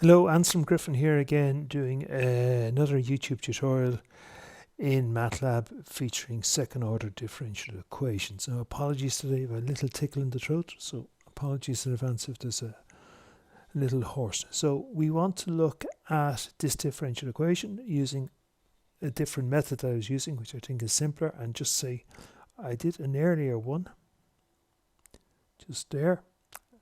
Hello, Anselm Griffin here again, doing another YouTube tutorial in Matlab featuring second order differential equations. Now, apologies today, I have a little tickle in the throat, so apologies in advance if there's a little hoarse. So we want to look at this differential equation using a different method that I was using, which I think is simpler, and just say I did an earlier one just there,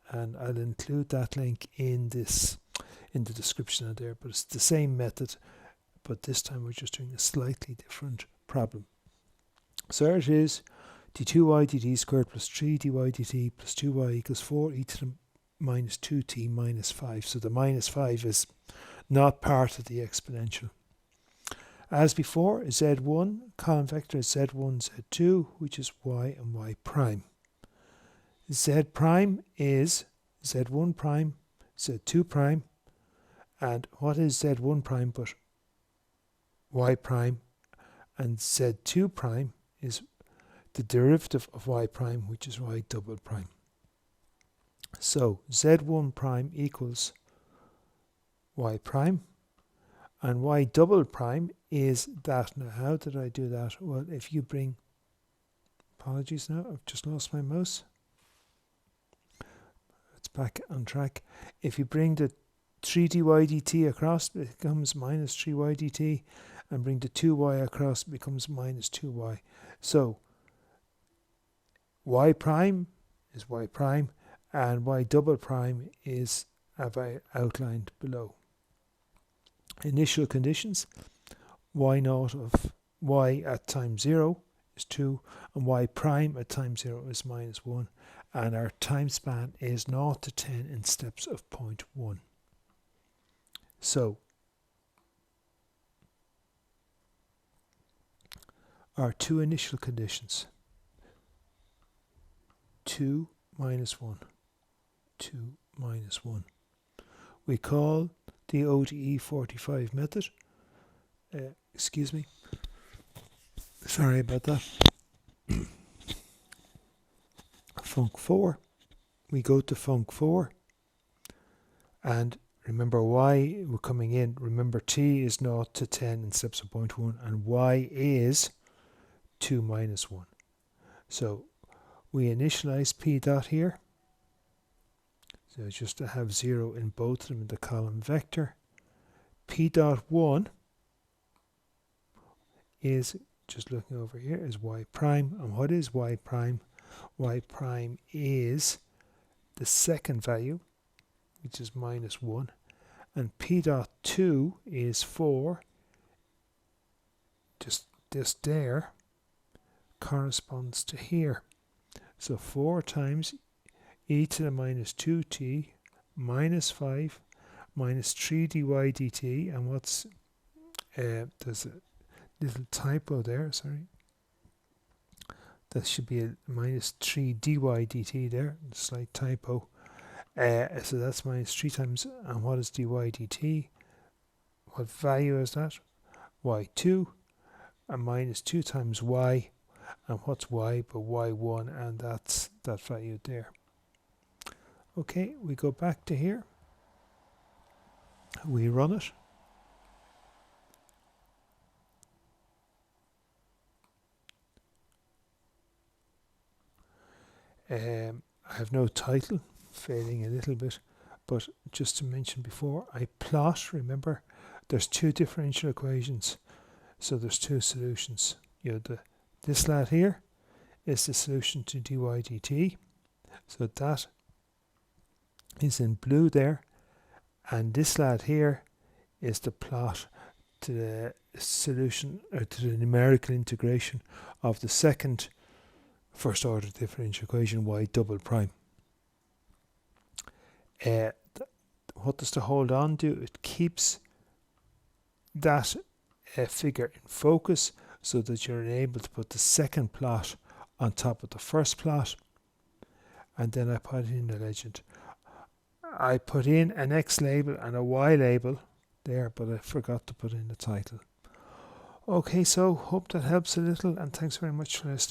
and I'll include that link in the description of there, but it's the same method, but this time we're just doing a slightly different problem. So there it is, d2y dt squared plus 3 dy dt plus 2y equals 4 e to the minus 2t minus 5. So the minus 5 is not part of the exponential. As before, z1 column vector is z1, z2, which is y and y prime. Z prime is z1 prime, z2 prime, and what is z1 prime but y prime, and z2 prime is the derivative of y prime, which is y double prime. So z1 prime equals y prime, and y double prime is that. Now, how did I do that? Well, if you bring, apologies now, I've just lost my mouse. It's back on track. If you bring the 3 dy dt across, it becomes minus 3y dt, and bring the 2y across, it becomes minus 2y. So y prime is y prime, and y double prime is, as I outlined below. Initial conditions: y naught of y at time 0 is 2, and y prime at time 0 is minus 1, and our time span is 0 to 10 in steps of 0.1. So our two initial conditions, 2 minus 1, 2 minus 1. We call the rk45 method, excuse me, sorry about that, func 4. We go to func 4, and remember y, we're coming in, remember t is 0 to 10 in steps of 0.1, and y is 2 minus 1. So we initialize p dot here, so just to have 0 in both of them in the column vector. P dot 1 is, just looking over here, is y prime. And what is y prime? Y prime is the second value, which is minus 1, and p dot 2 is 4. Just this there corresponds to here. So 4 times e to the minus 2t minus 5 minus 3 dy dt, and what's there's a little typo there, sorry, that should be a minus 3 dy dt there, slight typo. So that's minus 3 times, and what is dy dt? What value is that? y2, and minus 2 times y, and what's y but y1, and that's that value there. Okay, we go back to here, we run it, I have no title, fading a little bit, but just to mention before, I plot, remember there's two differential equations, so there's two solutions. You know, this lad here is the solution to dy dt, so that is in blue there, and this lad here is the plot to the solution, or to the numerical integration of the second first order differential equation, y double prime. What does the hold on do? It keeps that figure in focus so that you're able to put the second plot on top of the first plot, and then I put in the legend. I put in an X label and a Y label there, but I forgot to put in the title. Okay, so hope that helps a little, and thanks very much for listening.